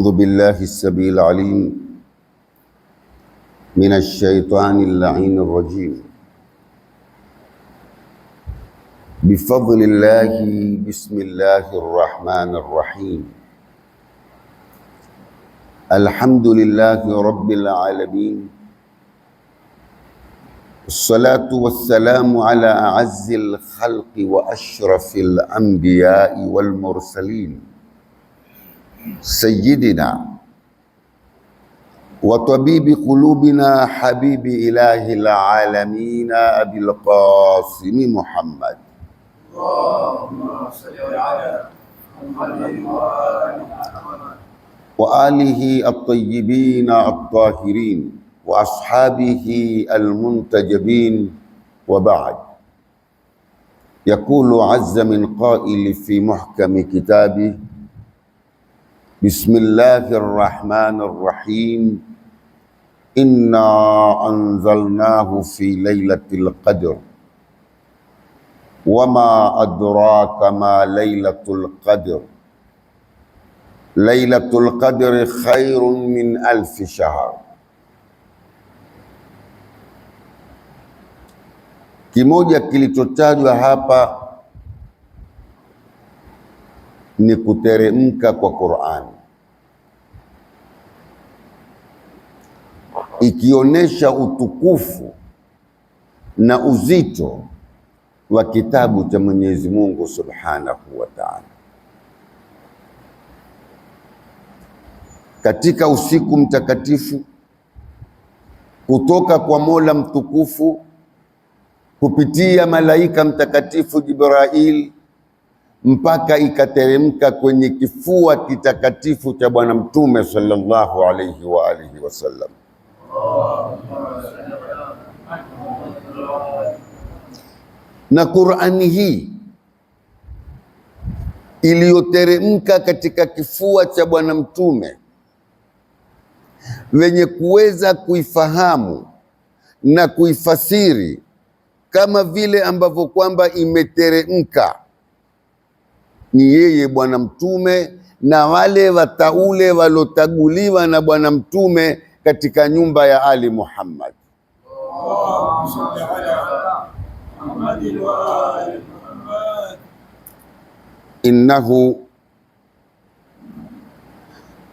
أعوذ بالله السميع العليم من الشيطان اللعين الرجيم. بفضل الله بسم الله الرحمن الرحيم. الحمد لله رب العالمين، الصلاة والسلام على أعز الخلق وأشرف الأنبياء والمرسلين، سيدنا وطبيب قلوبنا حبيب إله العالمين أبي القاسم محمد، اللهم صل على محمد وآله الطيبين الطاهرين وأصحابه المنتجبين، وبعد. يقول عز من قائل في محكم كتابه: بسم الله الرحمن الرحيم، إنا أنزلناه في ليلة القدر، وما أدراك ما ليلة القدر، ليلة القدر خير من 1000 شهر. Kimoja kilichotajwa hapa ni kuteremka kwa Qur'an, ikionyesha utukufu na uzito wa kitabu cha Mwenyezi Mungu Subhanahu wa Ta'ala. Katika usiku mtakatifu, kutoka kwa Mola mtukufu kupitia malaika mtakatifu Jibrail mpaka ikateremka kwenye kifua kitakatifu cha Bwana Mtume sallallahu alayhi wa alihi wasallam. Na Qur'ani hii iliyoteremka katika kifua cha Bwana Mtume, wenye kuweza kuifahamu na kuifasiri kama vile ambavyo kwamba imeteremka ni yeye Bwana Mtume na wale wataule walotaguliwa na Bwana Mtume katika nyumba ya Ali Muhammad.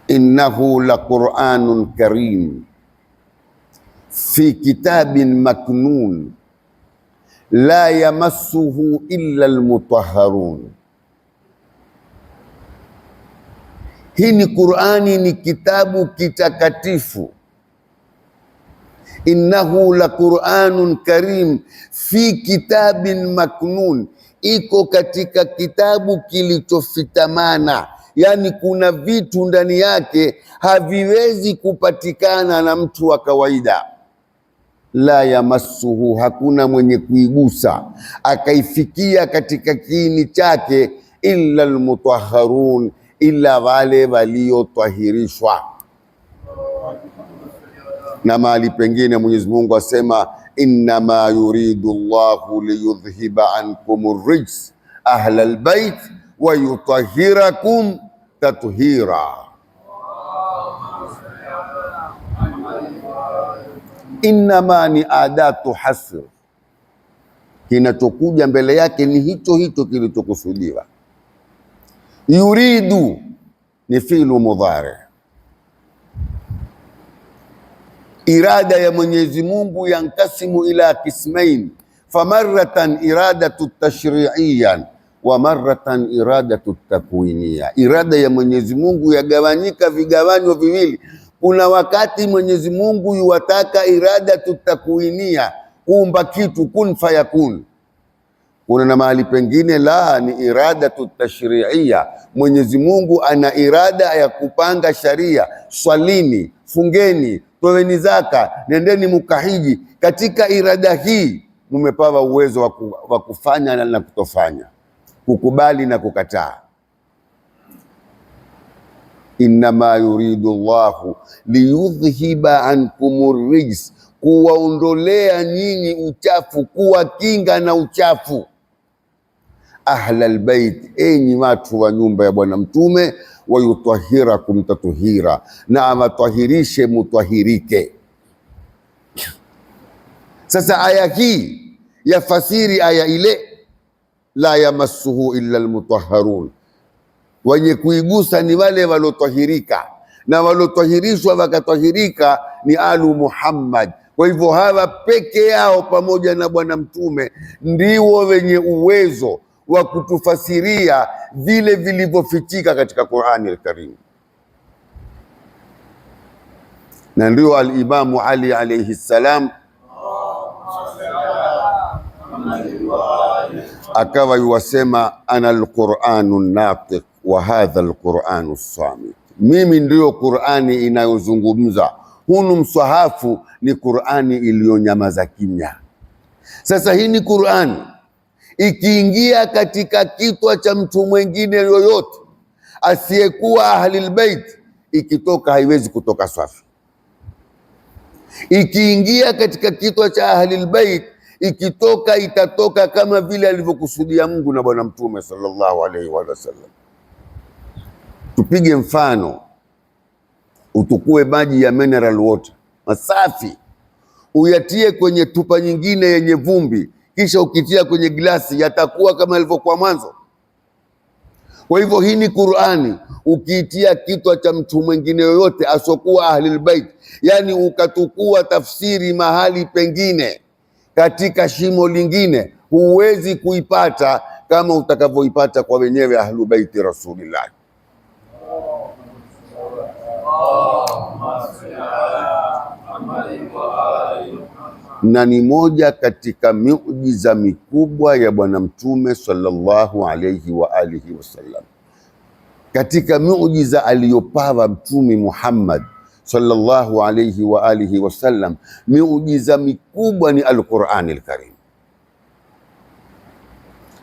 Innahu la Qur'anun karim fi kitabin maknun la yamassuhu illa almutahharun. Hii ni Qur'ani, ni kitabu kitakatifu. Innahu la Qur'anun karim fi kitabin maknun, iko katika kitabu kilichofitamana, yani kuna vitu ndani yake haviwezi kupatikana na mtu wa kawaida. La yamassuhu, hakuna mwenye kuigusa akaifikia katika kiini chake, illa almutahharun, illa wale waliotahirishwa. Na mahali pengine Mwenyezi Mungu asema, innama yuridu Allahu liyudhhiba ankum rijs ahla albayt wa yutahhirakum tathira. Innama ni adatu hasr, kinachokuja mbele yake ni hicho hicho kilichokusudiwa. Yuridu ni fi'lu mudhari. Irada ya Mwenyezi Mungu yankasimu ila kismain, famaratan iradatu tashri'iyyan wa maratan iradatu takwiniya. Irada ya Mwenyezi Mungu yagawanyika vigawanyo viwili. Kuna wakati Mwenyezi Mungu yuwataka iradatu takwinia, kuumba kitu, kun fayakun. Kuna na mahali pengine la ni iradatu tashri'iyya. Mwenyezi Mungu ana irada ya kupanga sharia, swalini, fungeni, toweni zaka, nendeni mukahiji. Katika irada hii mumepawa uwezo wa kufanya na kutofanya, kukubali na kukataa. Innama yuridu Allahu liyudhhiba ankumur rijs, kuwaondolea nyinyi uchafu, kuwakinga na uchafu. ahla albayt, enyi watu wa nyumba ya bwana mtume, wayutahhirakum tatuhira, na awatwahirishe mutwahirike. Sasa aya hii yafasiri aya ile, la yamassuhu illa almutahharun, wenye kuigusa ni wale walotwahirika, na walotwahirishwa wakatwahirika ni alu Muhammad. Kwa hivyo hawa peke yao pamoja na bwana mtume ndio wenye uwezo wa kutufasiria vile vilivyofichika katika Qur'ani al-Karim. Na ndio al-Imamu Ali alayhi salam akawa yuwasema, ana al-Qur'anu natiq wa hadha al-Qur'anu samit, mimi ndio Qur'ani inayozungumza, hunu mswahafu ni Qur'ani iliyonyamaza kimya. Sasa hii ni Qur'ani ikiingia katika kitwa cha mtu mwingine yoyote asiyekuwa ahlul bait, ikitoka haiwezi kutoka safi. Ikiingia katika kitwa cha ahlul bait, ikitoka itatoka kama vile alivyokusudia Mungu na bwana mtume sallallahu alaihi wa sallam. Tupige mfano, utukue maji ya mineral water masafi, uyatie kwenye tupa nyingine yenye vumbi, kisha ukitia kwenye glasi yatakuwa kama ilivyokuwa mwanzo. Kwa hivyo hii ni Qur'ani, ukiitia kitwa cha mtu mwingine yoyote asokuwa ahlul bait, yani ukatukua tafsiri mahali pengine katika shimo lingine, huwezi kuipata kama utakavyoipata kwa wenyewe ahlul bait Rasulillah. Na ni moja katika miujiza mikubwa ya bwana mtume sallallahu alayhi wa alihi wasallam. Katika miujiza aliyopawa mtume Muhammad sallallahu alayhi wa alihi wasallam, miujiza mikubwa ni al-Qur'an al-Karim.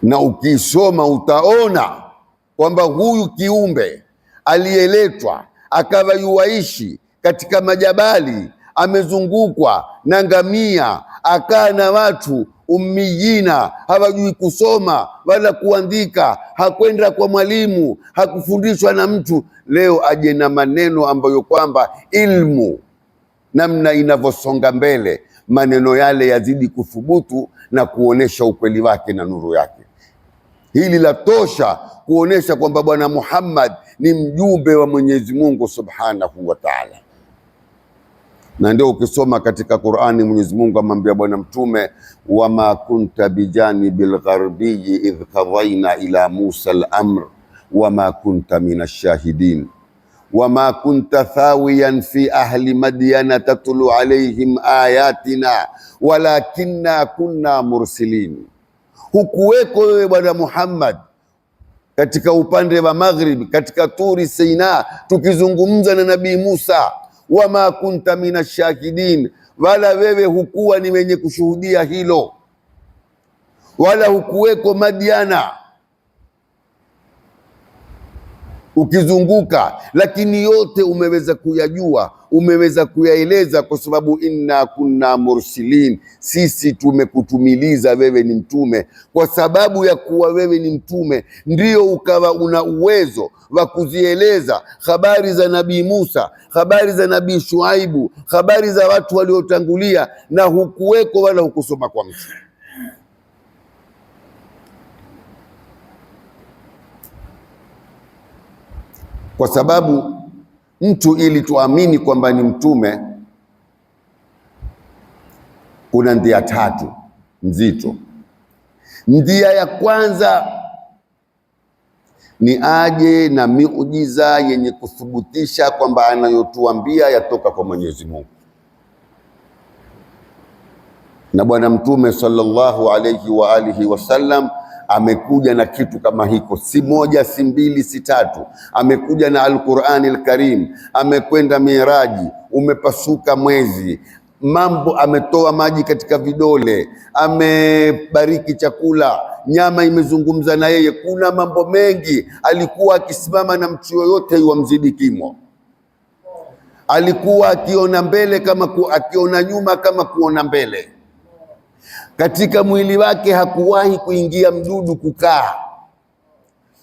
Na ukisoma utaona kwamba huyu kiumbe aliyeletwa akawa yuwaishi katika majabali, amezungukwa na ngamia, akaa na watu ummiyina, hawajui kusoma wala kuandika, hakwenda kwa mwalimu, hakufundishwa na mtu. Leo aje na maneno ambayo kwamba ilmu namna inavyosonga mbele, maneno yale yazidi kuthubutu na kuonesha ukweli wake na nuru yake. Hili la tosha kuonesha kwamba bwana Muhammad ni mjumbe wa Mwenyezi Mungu Subhanahu wa Ta'ala. Na ndio ukisoma katika Qur'ani Mwenyezi Mungu amwambia bwana mtume, wama kunta bijanibil gharbiyyi idh qadayna ila Musa al-amr wama kunta minash shahidin wama kunta thawiyan fi ahli madyana tatlu alayhim ayatina walakinna kunna mursilin. Hukuweko wewe bwana Muhammad katika upande wa maghrib, katika Turi Sina, tukizungumza na Nabii Musa. Wama kunta minash shahidin, wala wewe hukuwa ni wenye kushuhudia hilo, wala hukuweko Madiana ukizunguka, lakini yote umeweza kuyajua, umeweza kuyaeleza, kwa sababu inna kunna mursilin, sisi tumekutumiliza wewe ni mtume. Kwa sababu ya kuwa wewe ni mtume, ndio ukawa una uwezo wa kuzieleza habari za Nabii Musa, habari za Nabii Shuaibu, habari za watu waliotangulia, na hukuweko wala hukusoma kwa mtu. Kwa sababu mtu ili tuamini kwamba ni mtume, kuna ndia tatu nzito. Ndia ya kwanza ni aje na miujiza yenye kuthibitisha kwamba anayotuambia yatoka kwa Mwenyezi Mungu. Na bwana mtume sallallahu alayhi wa alihi wasallam amekuja na kitu kama hiko, si moja, si mbili, si tatu. Amekuja na Al-Qur'ani al-Karim, amekwenda Miraji, umepasuka mwezi, mambo, ametoa maji katika vidole, amebariki chakula, nyama imezungumza na yeye. Kuna mambo mengi. Alikuwa akisimama na mtu yoyote yuamzidi kimo, alikuwa akiona mbele kama akiona nyuma kama kuona mbele. Katika mwili wake hakuwahi kuingia mdudu kukaa,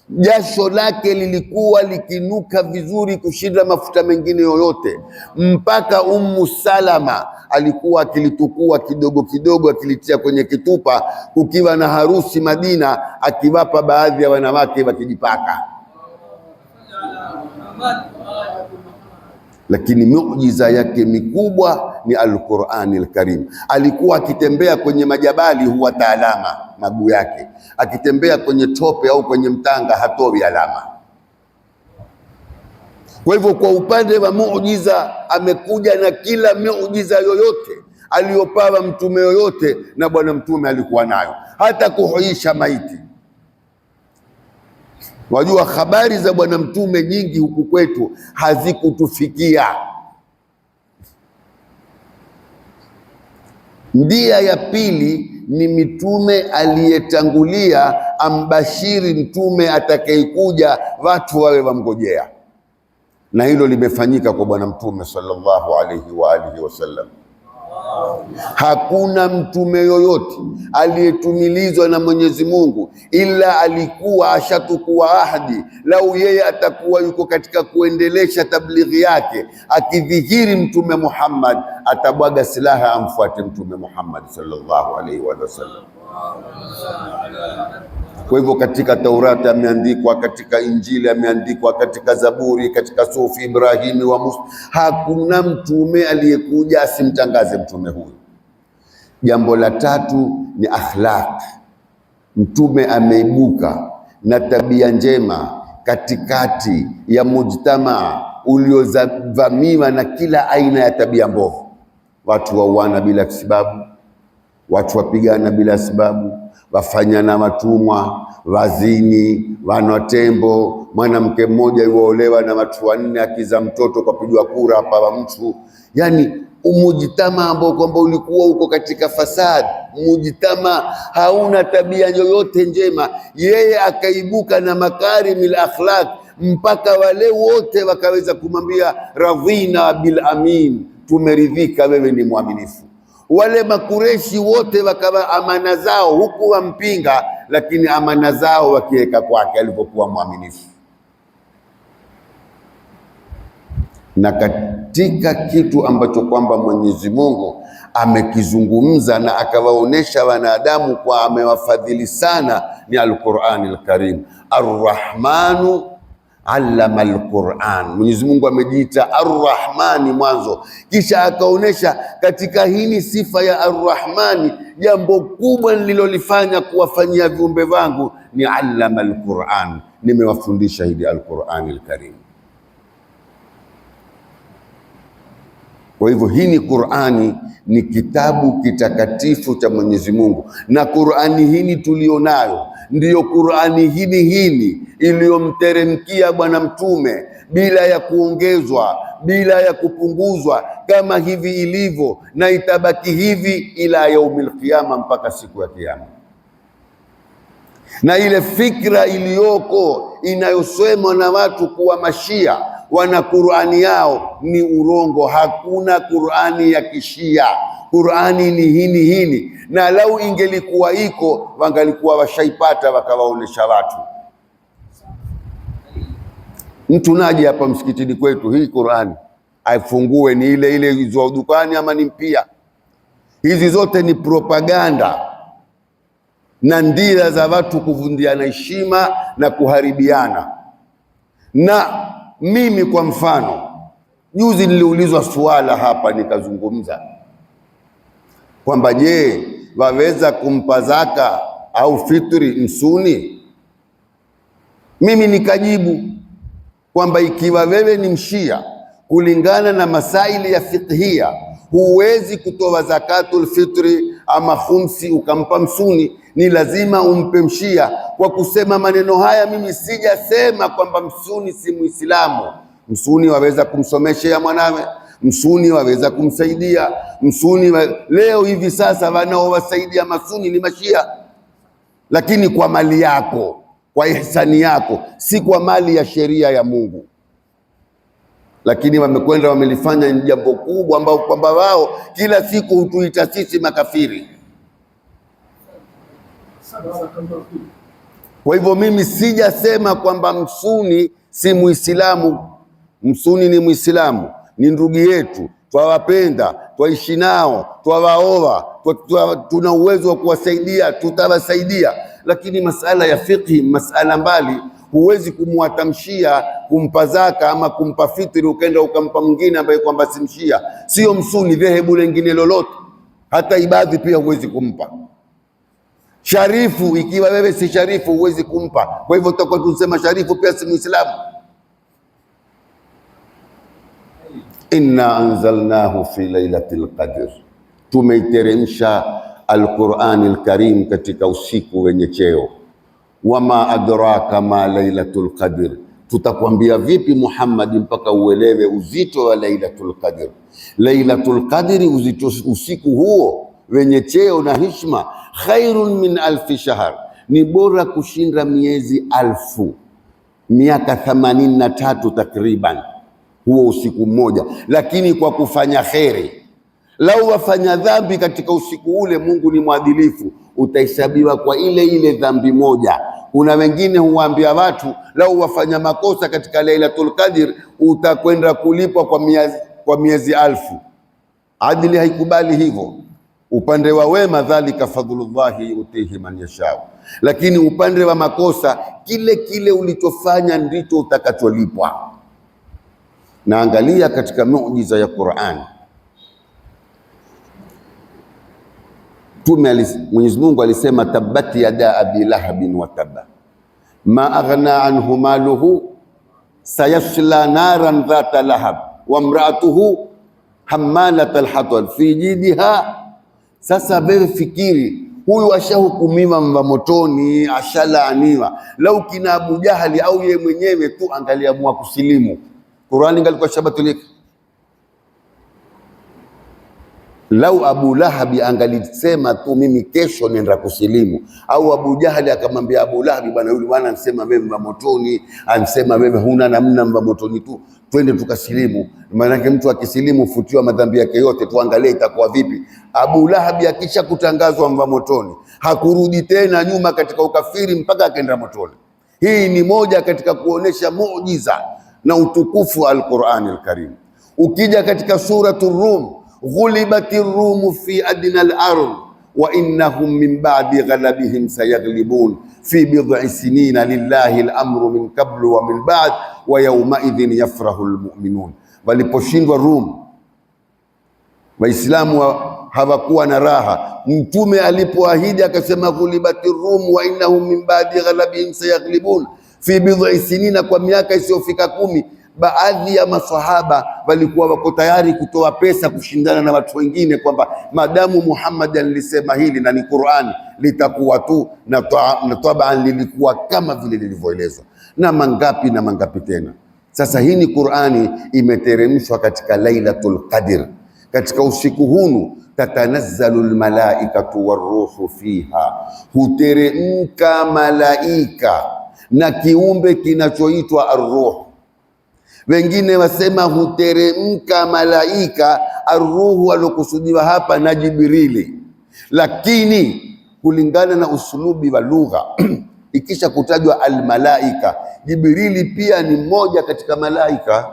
Jasho lake lilikuwa likinuka vizuri kushinda mafuta mengine yoyote, mpaka Ummu Salama alikuwa akilitukua kidogo kidogo akilitia kwenye kitupa, kukiwa na harusi Madina, akiwapa baadhi ya wanawake wakijipaka. Lakini muujiza yake mikubwa ni Al-Qur'ani Al-Karim. Alikuwa akitembea kwenye majabali huwata alama maguu yake, akitembea kwenye tope au kwenye mtanga hatoi alama. Kwa hivyo kwa upande wa muujiza amekuja na kila muujiza yoyote aliyopawa mtume yoyote, na bwana mtume alikuwa nayo, hata kuhuisha maiti. Wajua habari za bwana mtume nyingi huku kwetu hazikutufikia. Ndia ya pili ni mitume aliyetangulia ambashiri mtume atakayekuja, watu wawe wamgojea, na hilo limefanyika kwa bwana mtume sallallahu alayhi wa alihi wasallam. Hakuna mtume yoyote aliyetumilizwa na Mwenyezi Mungu ila alikuwa ashatukua ahadi, lau yeye atakuwa yuko katika kuendelesha tablighi yake, akidhihiri mtume Muhammad atabwaga silaha amfuate mtume Muhammad sallallahu alaihi wa sallam. Kwa hivyo katika Taurati ameandikwa, katika Injili ameandikwa, katika Zaburi, katika Sufi Ibrahimi wa Musa, hakuna mtume aliyekuja asimtangaze mtume huyu. Jambo la tatu ni akhlaq. Mtume ameibuka na tabia njema katikati ya mujtamaa uliozavamiwa na kila aina ya tabia mbovu. Watu wauana bila sababu, watu wapigana bila sababu, wafanyana watumwa, wazini, wanatembo. Mwanamke mmoja yuolewa na watu wanne, akiza mtoto kwa pigwa kura hapa wa mtu. Yani umujitama ambao kwamba ulikuwa uko katika fasad, mujitama hauna tabia yoyote njema, yeye akaibuka na makarimil akhlaq, mpaka wale wote wakaweza kumwambia radhina bil amin, tumeridhika wewe ni mwaminifu. Wale makureshi wote wakawa amana zao huku wampinga, lakini amana zao wakiweka kwake alipokuwa mwaminifu. Na katika kitu ambacho kwamba Mwenyezi Mungu amekizungumza na akawaonesha wanadamu kwa amewafadhili sana ni Al-Qur'ani Al-Karim. Ar-Rahmanu allama al-Qur'an. Mwenyezi Mungu amejiita Ar-Rahmani mwanzo, kisha akaonesha katika hili sifa ya Ar-Rahmani, jambo kubwa nililolifanya kuwafanyia viumbe vangu ni allama al-Qur'an, nimewafundisha hili Al-Qur'ani Al-Karim. Kwa hivyo hii ni Qur'ani, ni kitabu kitakatifu cha Mwenyezi Mungu, na Qur'ani hii tulionayo ndiyo Qur'ani hii iliyomteremkia bwana mtume bila ya kuongezwa, bila ya kupunguzwa, kama hivi ilivyo, na itabaki hivi ila yaumil qiyama, mpaka siku ya kiyama. Na ile fikra iliyoko inayosemwa na watu kuwa mashia wana Qur'ani yao ni urongo. Hakuna Qur'ani ya kishia. Qur'ani ni hini, na lau ingelikuwa iko wangalikuwa washaipata wakawaonesha watu. Mtu naje hapa msikitini kwetu, hii Qur'ani aifungue ni ile ile hizo dukani ama ni mpya? Hizi zote ni propaganda na ndira za watu kuvundiana heshima na kuharibiana. Na mimi kwa mfano, juzi niliulizwa suala hapa nikazungumza kwamba je, waweza kumpa zaka au fitri msuni? Mimi nikajibu kwamba ikiwa wewe ni mshia, kulingana na masaili ya fiqhia, huwezi kutoa zakatul fitri ama khumsi ukampa msuni, ni lazima umpe mshia. Kwa kusema maneno haya, mimi sijasema kwamba msuni si Muislamu. Msuni waweza kumsomeshea mwanawe, msuni waweza kumsaidia, leo hivi sasa wanaowasaidia masuni ni mashia, lakini kwa mali yako, kwa ihsani yako, si kwa mali ya sheria ya Mungu. Lakini wamekwenda wamelifanya jambo kubwa ambao kwamba wao kila siku hutuita sisi makafiri. Kwa hivyo mimi sijasema kwamba Msuni si Muislamu. Msuni ni Muislamu, ni ndugu yetu, twawapenda, twaishi nao, twawaoa, tuna uwezo wa kuwasaidia, tutawasaidia. Lakini masala ya fiqhi, masala mbali. Huwezi kumwatamshia kumpa zaka ama kumpa fitri ukaenda ukampa mwingine ambaye kwamba si Mshia, sio Msuni, dhehebu lingine lolote. Hata ibadhi pia huwezi kumpa. Sharifu, ikiwa wewe si sharifu huwezi kumpa. Kwa hivyo tutakuwa tunasema sharifu pia si Muislamu. Inna anzalnahu fi lailatul qadr, tumeiteremsha Al-Qur'an al-Karim katika usiku wenye cheo. Wama adraka ma lailatul qadr, tutakwambia vipi Muhammad mpaka uelewe uzito wa lailatul qadr. Lailatul qadri, uzito usiku huo wenye cheo na heshima. Khairun min alfi shahr, ni bora kushinda miezi alfu, miaka 83 takriban, huo usiku mmoja. Lakini kwa kufanya kheri. Lau wafanya dhambi katika usiku ule, Mungu ni mwadilifu, utahesabiwa kwa ile ile dhambi moja. Kuna wengine huambia watu lau wafanya makosa katika Lailatul Qadr utakwenda kulipwa kwa miezi alfu. Adili haikubali hivyo. Upande wa wema, dhalika fadhlullahi yutihi man yasha, lakini upande wa makosa, kile kile ulichofanya ndicho utakacholipwa. Na angalia katika muujiza ya Qur'an, Mwenyezi Mungu alisema tabbat yada abi lahabin wa tabba ma aghna anhu maluhu sayasla naran dhata lahab wa imraatuhu hammalat alhatab fi jidiha. Sasa wewe fikiri, huyu ashahukumiwa mva motoni, ashalaaniwa. Lau kina Abu Jahali au ye mwenyewe tu angaliamua kusilimu, Qur'ani ingalikuwa shabatulika. Lau Abu Lahabi angalisema tu mimi kesho nenda kusilimu, au Abu Jahali akamwambia Abu Lahabi, bwana yule bwana anasema wewe mva motoni, anasema wewe huna namna, mva motoni tu, twende tukasilimu. Maana yake mtu akisilimu futiwa madhambi yake yote, tuangalie itakuwa vipi. Abu Lahabi akisha kutangazwa mva motoni, hakurudi tena nyuma katika ukafiri mpaka akaenda motoni. Hii ni moja katika kuonesha muujiza na utukufu wa Al-Qur'an al-Karim. Ukija katika suratul Rum, ghulibatir Rum fi adna al-ard wa innahum min ba'di ghalabihim sayaghlibun fi bid'i sinina lillahi al-amru min qablu wa min ba'd wa yawma idhin yafrahu al-mu'minun. Waliposhindwa Rum, Waislamu hawakuwa na raha. Mtume alipoahidi akasema ghulibatir Rum wa innahum min ba'di ghalabihim sayaghlibun fi bid'i sinina, kwa miaka isiyofika 10. Baadhi ya maswahaba walikuwa wako tayari kutoa pesa kushindana na watu wengine, kwamba madamu Muhammad alisema hili na ni Qur'ani litakuwa tu, na tabaan lilikuwa kama vile lilivyoelezwa. Na mangapi tena. Sasa hii ni Qur'ani imeteremshwa katika Lailatul Qadr, katika usiku hunu. Tatanazzalu almalaikatu waruhu fiha, huteremka malaika na kiumbe kinachoitwa arruh. Wengine wasema huteremka malaika, arruhu alokusudiwa hapa na Jibrili, lakini kulingana na usulubi wa lugha ikisha kutajwa almalaika, Jibrili pia ni mmoja katika malaika.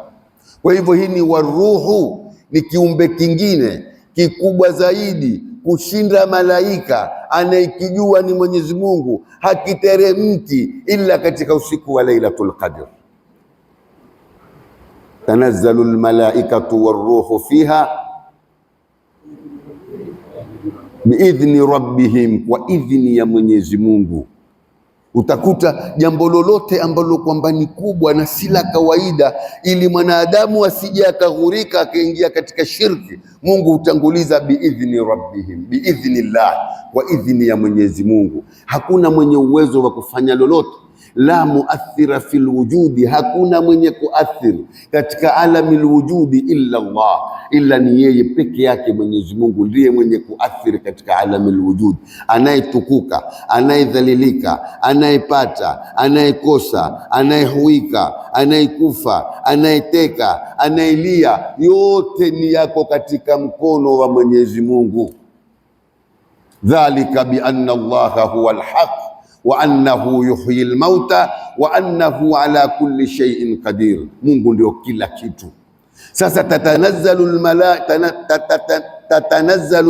Kwa hivyo hii ni waruhu, ni kiumbe kingine kikubwa zaidi kushinda malaika, anayekijua ni Mwenyezi Mungu, hakiteremki ila katika usiku wa Lailatul Qadr. Tanazzalu almalaikatu waruhu fiha biidhni rabbihim, kwa idhni ya Mwenyezi Mungu. Utakuta jambo lolote ambalo kwamba ni kubwa na si la kawaida, ili mwanadamu asije akaghurika akaingia katika shirki, Mungu hutanguliza biidhni rabbihim, biidhnillah, kwa idhni ya Mwenyezi Mungu. Hakuna mwenye uwezo wa kufanya lolote. La muathira fil wujudi, hakuna mwenye kuathiri katika alamil wujudi illa Allah, illa ni yeye peke yake. Mwenyezi Mungu ndiye mwenye kuathiri katika alamil wujudi, anayetukuka, anayedhalilika, anayepata, anayekosa, anayehuika, anayekufa, anayeteka, anayelia, yote ni yako katika mkono wa Mwenyezi Mungu. Dhalika bi anna Allaha huwa alhaq wa annahu yuhyi almauta wa annahu ala kulli shay'in qadir. Mungu ndio kila kitu. Sasa tatanazzalu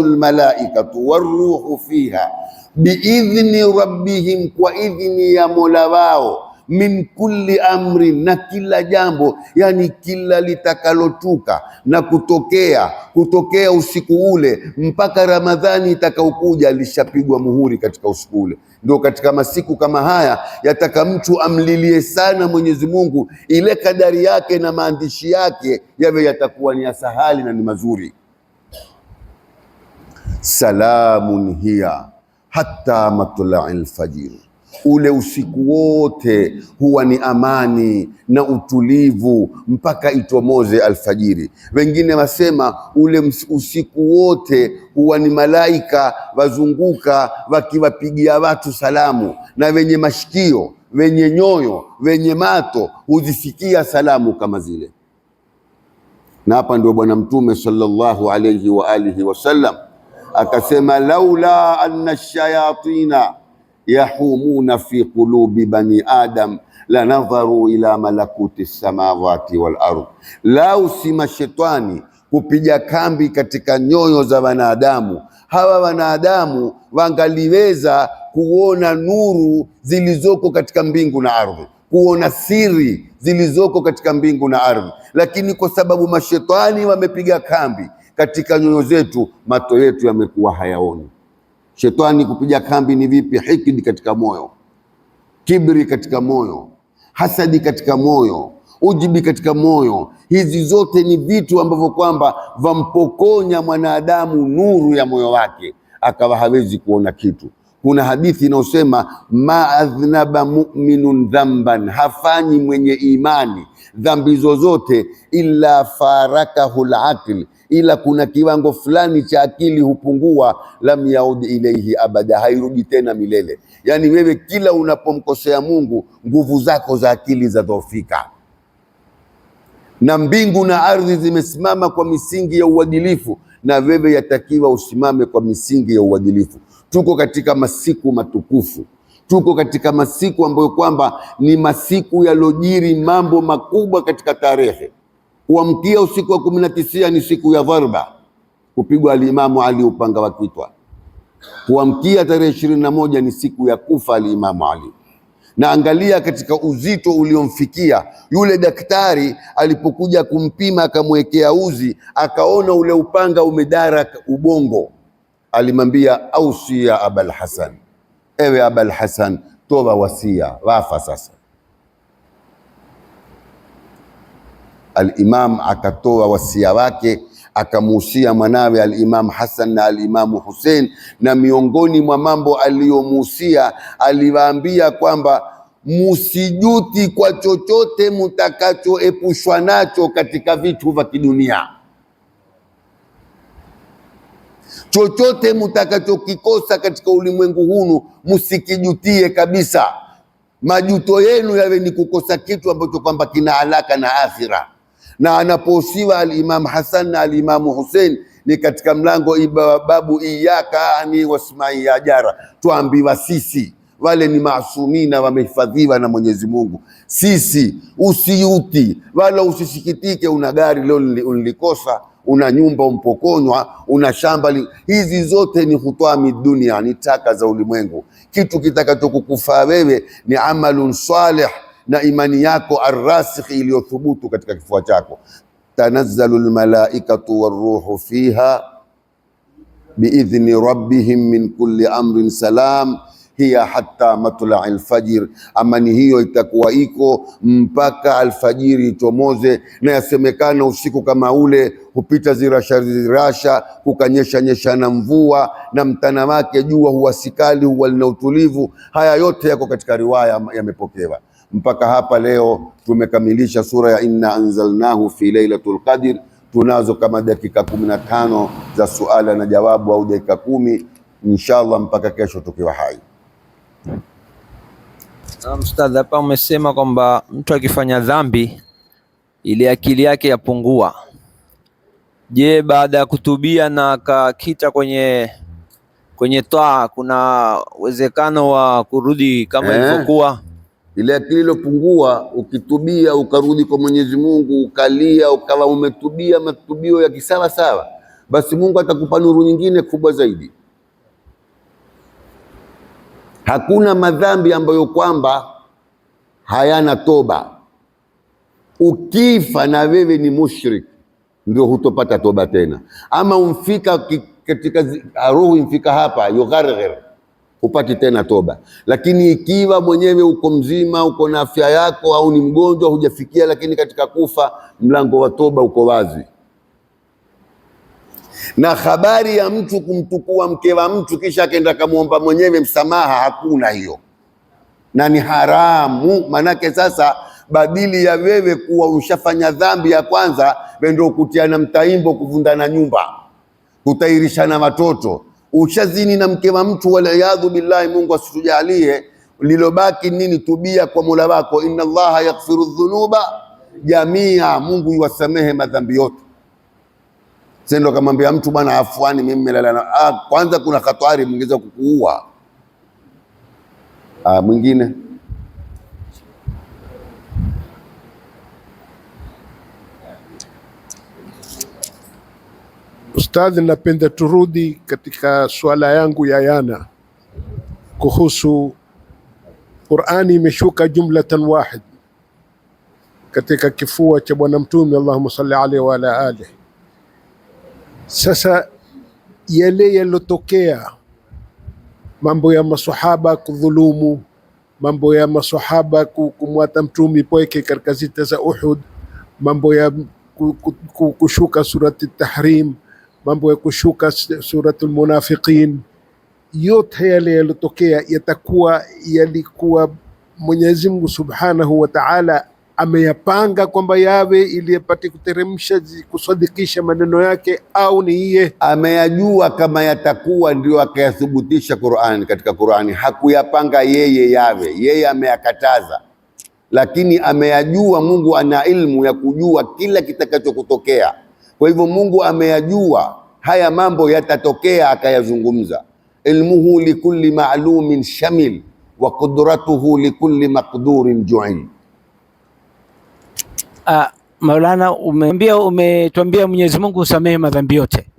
almalaikatu waruhu fiha biidhni rabbihim, kwa idhni ya Mola wao, min kulli amri, na kila jambo, yani kila litakalotuka na kutokea usiku ule mpaka Ramadhani itakaokuja lishapigwa muhuri katika usiku ule. Ndio katika masiku kama haya yataka mtu amlilie sana Mwenyezi Mungu, ile kadari yake na maandishi yake yawe yatakuwa ni sahali na ni mazuri. Salamun hiya hatta matla'il fajr, ule usiku wote huwa ni amani na utulivu mpaka itomoze alfajiri. Wengine wasema ule usiku wote huwa ni malaika wazunguka wakiwapigia watu salamu, na wenye mashikio, wenye nyoyo, wenye mato huzisikia salamu kama zile. Na hapa ndio Bwana Mtume sallallahu alayhi wa alihi wasallam akasema, laula anna shayatina yahumuna fi qulubi bani adam la nadharu ila malakuti samawati wal ardh, lau si mashetani kupiga kambi katika nyoyo za wanadamu, hawa wanadamu wangaliweza kuona nuru zilizoko katika mbingu na ardhi, kuona siri zilizoko katika mbingu na ardhi, lakini kwa sababu mashetani wamepiga kambi katika nyoyo zetu, macho yetu yamekuwa hayaoni. Shetani kupiga kambi ni vipi? Hikidi katika moyo, kibri katika moyo, hasadi katika moyo, ujibi katika moyo. Hizi zote ni vitu ambavyo kwamba vampokonya mwanadamu nuru ya moyo wake, akawa hawezi kuona kitu. Kuna hadithi inayosema, ma adhnaba mu'minun dhamban, hafanyi mwenye imani dhambi zozote, illa farakahu al-aql, ila kuna kiwango fulani cha akili hupungua, lam yaud ilayhi abada, hairudi tena milele. Yani wewe kila unapomkosea Mungu, nguvu zako za akili zadhoofika, na mbingu na ardhi zimesimama kwa misingi ya uadilifu, na wewe yatakiwa usimame kwa misingi ya uadilifu. Tuko katika masiku matukufu, tuko katika masiku ambayo kwamba ni masiku yalojiri mambo makubwa katika tarehe. Kuamkia usiku wa 19 ni siku ya dharba, kupigwa alimamu Ali upanga wa kitwa. Kuamkia tarehe 21 ni siku ya kufa alimamu Ali. Na angalia katika uzito uliomfikia yule daktari, alipokuja kumpima akamwekea uzi, akaona ule upanga umedara ubongo, alimwambia, ausia Abul Hasan, ewe Abul Hasan, toa wasia, wafa sasa. Al-Imam akatoa wasia wake, akamuhusia mwanawe al-Imam Hassan na al-Imam Hussein, na miongoni mwa mambo aliyomuhusia, aliwaambia kwamba musijuti kwa chochote mutakachoepushwa nacho katika vitu vya kidunia. Chochote mutakachokikosa katika ulimwengu hunu musikijutie kabisa. Majuto yenu yawe ni kukosa kitu ambacho kwamba kina alaka na akhira. Na anaposiwa al-Imam Hassan na al-Imam Hussein ni katika mlango babu iyaka ani wasmai ya jara, tuambiwa sisi wale ni maasumina, wamehifadhiwa na Mwenyezi Mungu. Sisi usiuti wala usisikitike, una gari leo ulikosa, una nyumba umpokonywa, una shamba hizi zote ni hutami dunia, ni taka za ulimwengu. Kitu kitakachokukufaa wewe ni amalun salih, na imani yako arrasikh iliyothubutu katika kifua chako. Tanazzalu almalaikatu waruhu fiha biidhni rabbihim min kulli amrin salam hiya hatta matla'il fajr, amani hiyo itakuwa iko mpaka alfajiri itomoze. Na yasemekana usiku kama ule hupita zirasha, kukanyesha na mvua, na mtana wake jua huwa sikali, huwa lina utulivu. Haya yote yako katika riwaya yamepokewa. Mpaka hapa leo tumekamilisha sura ya inna anzalnahu fi lailatul qadr. Tunazo kama dakika 15 za suala na jawabu, au dakika 10 inshallah, mpaka kesho tukiwa hai. Ustadh, hapa umesema kwamba mtu akifanya dhambi ile akili yake yapungua. Je, baada ya kutubia na akakita kwenye toa kuna uwezekano wa kurudi kama ilivyokuwa? Ile akili iliyopungua, ukitubia ukarudi kwa Mwenyezi Mungu, ukalia ukawa umetubia matubio ya kisawa sawa, basi Mungu atakupa nuru nyingine kubwa zaidi. Hakuna madhambi ambayo kwamba hayana toba. Ukifa na wewe ni mushrik, ndio hutopata toba tena. Ama umfika katika roho imfika hapa yugharghir, upati tena toba. Lakini ikiwa mwenyewe uko mzima, uko na afya yako, au ni mgonjwa hujafikia, lakini katika kufa, mlango wa toba uko wazi. Na habari ya mtu kumtukua mke wa mtu kisha akaenda kamwomba mwenyewe msamaha, hakuna hiyo, na ni haramu. Manake sasa badili ya wewe kuwa ushafanya dhambi ya kwanza, wendo kutiana mtaimbo, kuvundana nyumba, kutairishana watoto, ushazini na mke wa mtu, wala yadhu billahi, Mungu asitujalie. Lilobaki nini? Tubia kwa Mola wako. Inna Allaha yaghfiru dhunuba jamia, Mungu yuwasamehe madhambi yote. Sendo kamwambia mtu bwana, afuani mimi nimelala na kwanza kuna hatari mwingine kukuua. Mwingine Ustadhi, napenda turudi katika swala yangu ya yana kuhusu Qur'ani imeshuka jumlatan wahid katika kifua cha Bwana Mtume, Allahumma salli alayhi wa ala alihi. Sasa yale yalotokea, mambo ya masahaba kudhulumu, mambo ya masahaba kumwata Mtume pweke katika zita za Uhud, mambo ya kushuka surati Tahrim, mambo ya kushuka suratul Munafiqin, yote yale yalotokea yalikuwa Mwenyezi Mungu Subhanahu wa Ta'ala ameyapanga kwamba yawe ili yapate kuteremsha kusadikisha maneno yake, au ni yeye ameyajua kama yatakuwa ndio akayathibitisha Qur'an? Katika Qur'ani hakuyapanga yeye yawe, yeye ameyakataza, lakini ameyajua. Mungu ana ilmu ya kujua kila kitakachokutokea. Kwa hivyo Mungu ameyajua haya mambo yatatokea, akayazungumza. Ilmuhu likulli ma'lumin shamil wa qudratuhu likulli maqdurin ju'il. Maulana, umetuambia Mwenyezi Mungu usamehe madhambi yote.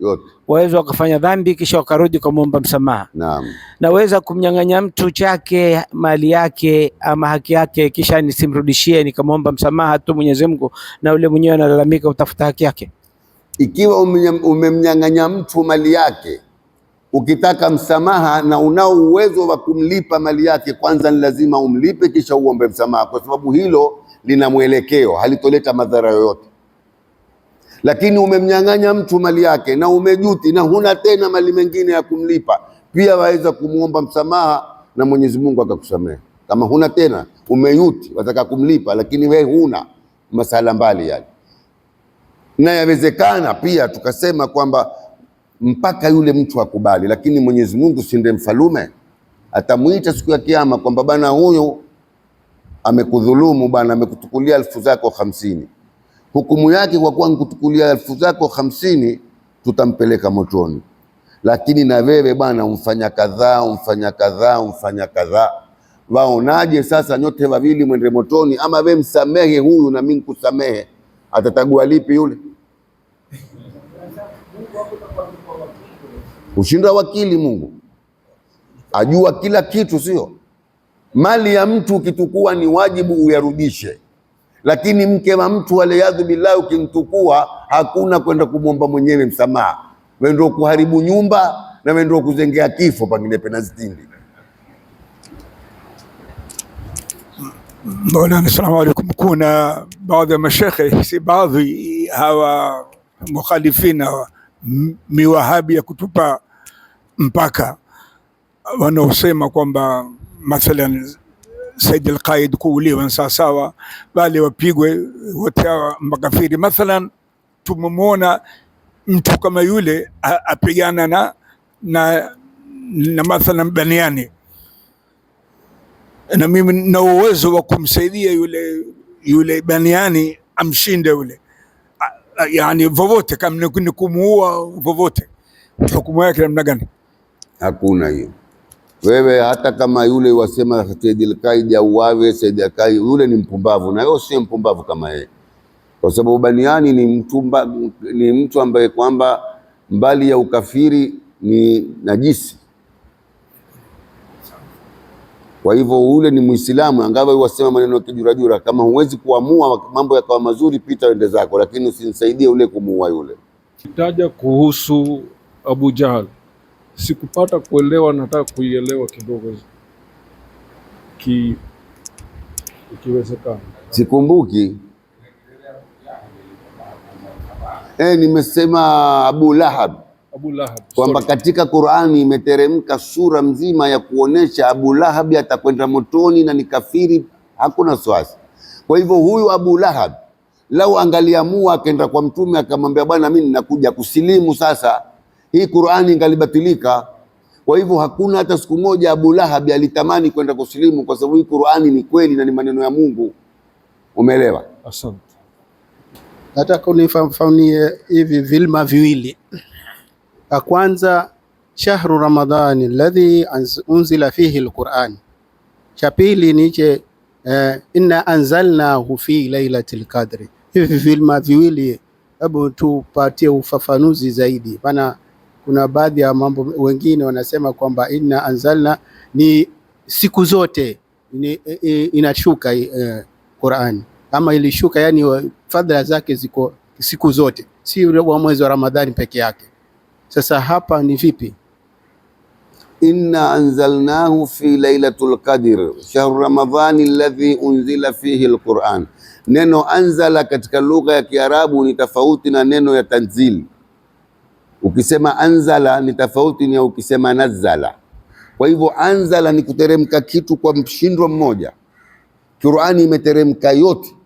Waweza wakafanya dhambi kisha wakarudi kumwomba msamaha. Naam. Naweza kumnyang'anya mtu chake, mali yake ama haki yake, kisha nisimrudishie, nikamwomba msamaha tu Mwenyezi Mungu, na ule mwenyewe analalamika utafuta haki yake. Ikiwa umemnyang'anya mtu mali yake, ukitaka msamaha na unao uwezo wa kumlipa mali yake, kwanza ni lazima umlipe kisha uombe msamaha, kwa sababu hilo lina mwelekeo, halitoleta madhara yoyote. Lakini umemnyang'anya mtu mali yake na umejuti na huna tena mali mengine ya kumlipa, pia waweza kumuomba msamaha na Mwenyezi Mungu akakusamehe. Kama huna tena, umeyuti, wataka kumlipa lakini we huna, masala mbali yale. Na yawezekana pia tukasema kwamba mpaka yule mtu akubali, lakini Mwenyezi Mungu si ndiye mfalume? Atamuita siku ya Kiyama kwamba bana, huyu amekudhulumu bana, amekutukulia 1000 zako 50. Hukumu yake kwa kuwa nikutukulia 1000 zako 50, tutampeleka motoni. Lakini na wewe bana, umfanya kadhaa, umfanya kadhaa, umfanya kadhaa, waonaje sasa nyote wawili mwende motoni? Ama we msamehe huyu na mimi nikusamehe, atatagua lipi yule? Ushinda wakili. Mungu ajua kila kitu, sio? Mali ya mtu ukitukua ni wajibu uyarudishe, lakini mke wa mtu waliyadhu billahi ukimtukua, hakuna kwenda kumwomba mwenyewe msamaha. Wewe ndio kuharibu nyumba na wewe ndio kuzengea kifo pengine penazitindi. Maulana, assalamu alaikum. Kuna baadhi ya mashekhe, si baadhi, hawa mukhalifina miwahabi ya kutupa mpaka, wanaosema kwamba mathalan Said al-Qaid kuuliwa sawasawa, bali wapigwe wote hawa makafiri. Mathalan tumemwona mtu kama yule apigana na mathalan Baniani, na mimi na uwezo wa kumsaidia yule Baniani amshinde yule, yani vovote, kama ni kumuua vovote, hukumu yake namna gani? Hakuna hiyo. Wewe hata kama yule wasema Said al-Qaid auawe, Said al-Qaid yule ni mpumbavu, na wewe sio mpumbavu kama yeye, kwa sababu Baniani ni mtu ambaye kwamba mbali ya ukafiri ni najisi. Kwa hivyo ule ni Muislamu, angawa wasema maneno ya kijurajura. Kama huwezi kuamua mambo yakawa mazuri, pita wende zako, lakini usinisaidie ule kumuua yule. Kitaja kuhusu Abu Jahal, sikupata kuelewa, nataka kuielewa kidogo ikiwezekana. Sikumbuki. Nimesema Abu Lahab. Abu Lahab, kwamba katika Qur'ani imeteremka sura mzima ya kuonesha Abu Lahab atakwenda motoni na ni kafiri, hakuna swasi. Kwa hivyo huyu Abu Lahab lau angaliamua akaenda kwa Mtume akamwambia, bwana mimi ninakuja kusilimu sasa, hii Qur'ani ingalibatilika. Kwa hivyo hakuna hata siku moja Abu Lahab alitamani kwenda kusilimu, kwa sababu hii Qur'ani ni kweli na ni maneno ya Mungu. Umeelewa? Asante. Nataka unifafanulie hivi vilma viwili. La kwanza, shahru Ramadhani alladhi unzila fihi alquran. Cha pili nije inna anzalnahu fi lailatul qadri. Hivi vilma viwili, hebu tupatie ufafanuzi zaidi, maana kuna baadhi ya mambo wengine wanasema kwamba inna anzalna ni siku zote inashuka Qur'an, ama ilishuka, yani fadhila zake ziko siku zote, si wa mwezi wa Ramadhani peke yake. Sasa hapa ni vipi? Inna anzalnahu fi lailatul qadr shahru ramadhani alladhi unzila fihi alquran. Neno anzala katika lugha ya Kiarabu ni tofauti na neno ya tanzil. Ukisema anzala ni tofauti na ukisema nazala. Kwa hivyo anzala ni kuteremka kitu kwa mshindo mmoja. Qur'ani imeteremka yote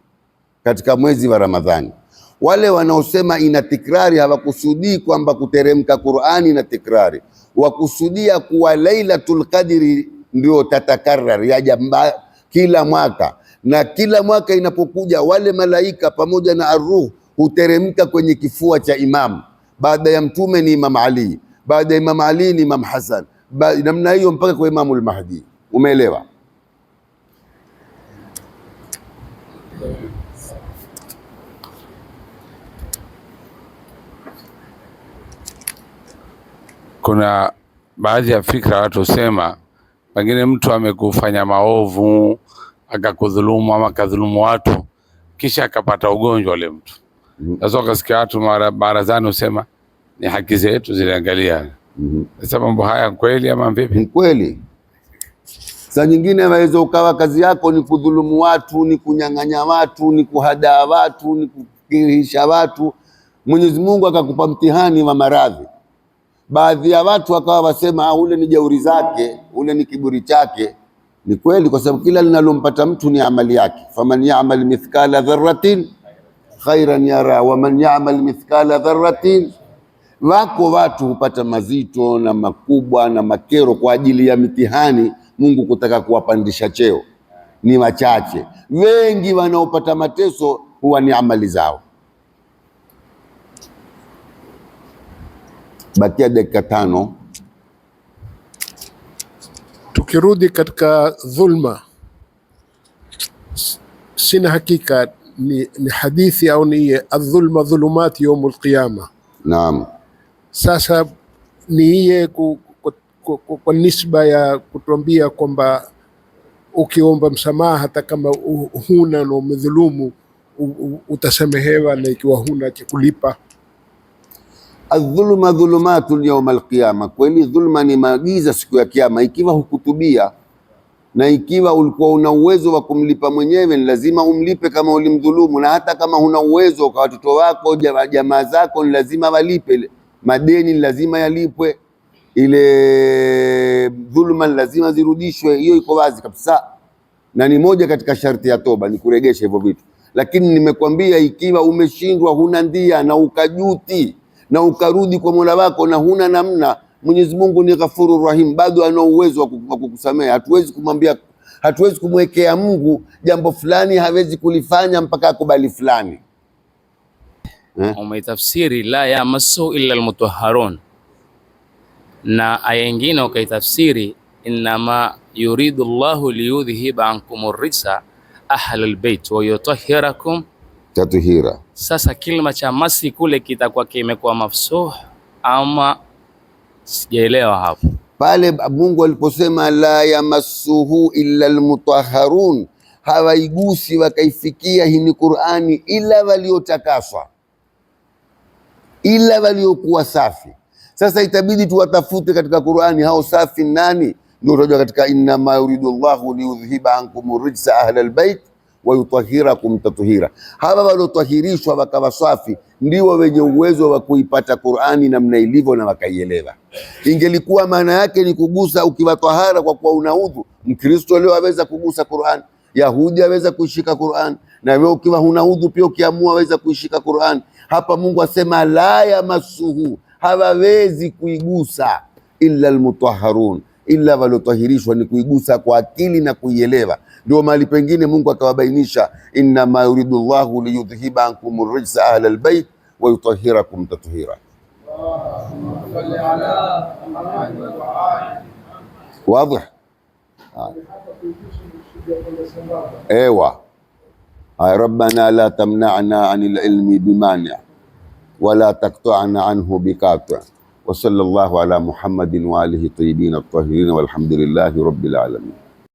katika mwezi wa Ramadhani. Wale wanaosema ina tikrari hawakusudii kwamba kuteremka Qur'ani na tikrari, wakusudia kuwa Lailatul Qadri ndio tatakarrar, yaja kila mwaka, na kila mwaka inapokuja wale malaika pamoja na arruh huteremka kwenye kifua cha Imam. Baada ya Mtume ni Imam Ali, baada ya Imam Ali ni Imam Hassan, namna hiyo mpaka kwa Imamul Mahdi. Umeelewa? Kuna baadhi ya fikra watu husema pengine mtu amekufanya maovu akakudhulumu ama akadhulumu watu kisha akapata ugonjwa ule mtu. Sasa ukasikia watu barazani husema ni haki zetu ziliangalia. Sasa mambo haya kweli ama vipi? Ni kweli. Saa nyingine waweza ukawa kazi yako ni kudhulumu watu, ni kunyang'anya watu, ni kuhadaa watu, ni kukirisha watu. Mwenyezi Mungu akakupa mtihani wa maradhi. Baadhi ya watu wakawa wasema ule ni jeuri zake, ule ni kiburi chake. Ni kweli, kwa sababu kila linalompata mtu ni amali yake. Faman ya'mal mithqala dharratin khairan yara wa man ya'mal mithqala dharratin. Wako watu hupata mazito na makubwa na makero kwa ajili ya mitihani Mungu kutaka kuwapandisha cheo, ni wachache. Wengi wanaopata mateso huwa ni amali zao. Bakia dakika 5. Tukirudi katika dhulma, sina hakika ni hadithi au ni adh-dhulma dhulumati yaumul qiyama. Naam. Sasa ni iye kwa nisba ya kutuambia kwamba ukiomba msamaha hata kama huna na umedhulumu utasamehewa, na ikiwa huna cha kulipa. Adh-dhulma dhulumatun yawm al-qiyama. Kweli dhulma ni maagiza siku ya Kiyama. Ikiwa hukutubia na ikiwa ulikuwa una uwezo wa kumlipa mwenyewe, ni lazima umlipe kama ulimdhulumu, na hata kama huna uwezo kwa watoto wako, jamaa zako, ni lazima walipe. Madeni ni lazima yalipwe, ile dhulma ni lazima zirudishwe. Hiyo iko wazi kabisa, na ni moja katika sharti ya toba ni kuregesha hivyo vitu. Lakini nimekwambia ikiwa umeshindwa, huna ndia, na ukajuti na ukarudi kwa Mola wako na huna namna, Mwenyezi Mungu ni Ghafurur Rahim, bado ana uwezo wa kukusamea. Hatuwezi kumwambia, hatuwezi kumwekea Mungu jambo fulani hawezi kulifanya mpaka akubali fulani. Umetafsiri la yamassu illa almutahharun. na aya nyingine ukaitafsiri innama yuridu Allahu liyudhhiba ankum rijsa ahlal bait wa yutahhirakum tathira. Sasa kilima cha masi kule kitakuwa kimekuwa mafsuh ama sijaelewa hapo. Pale Mungu aliposema la yamassuhu illa almutahharun, hawaigusi wakaifikia hii ni Qur'ani ila waliotakaswa, ila waliokuwa safi. Sasa itabidi tuwatafute katika Qur'ani hao safi nani, ndio tunajua katika innama yuridu Allahu liyudhhiba ankum rijsa ahlal bait wa yutahhirakum tathira. Hawa waliotahirishwa wakawa safi ndio wenye uwezo wa kuipata Qur'ani namna ilivyo na wakaielewa. Ingelikuwa maana yake ni kugusa ukiwa tahara kwa kuwa una udhu, Mkristo leo aweza kugusa Qur'an, Yahudi aweza kuishika Qur'an, na wewe ukiwa huna udhu pia ukiamua aweza kuishika Qur'an. Hapa Mungu asema la yamassuhu, hawawezi kuigusa illa almutahharun, illa walotahirishwa ni kuigusa kwa akili na kuielewa. Ndio mahali pengine Mungu akawabainisha innama yuridu Allahu liyudhhiba ankum rijsa ahlal bait wa yutahhirakum tathira. Wazi? Ewa ay rabbana la tamna'na 'anil ilmi bimani' wa la taqta'na anhu biqati'. Wa sallallahu ala Muhammadin wa alihi tayyibin at-tahirin walhamdulillahi rabbil alamin.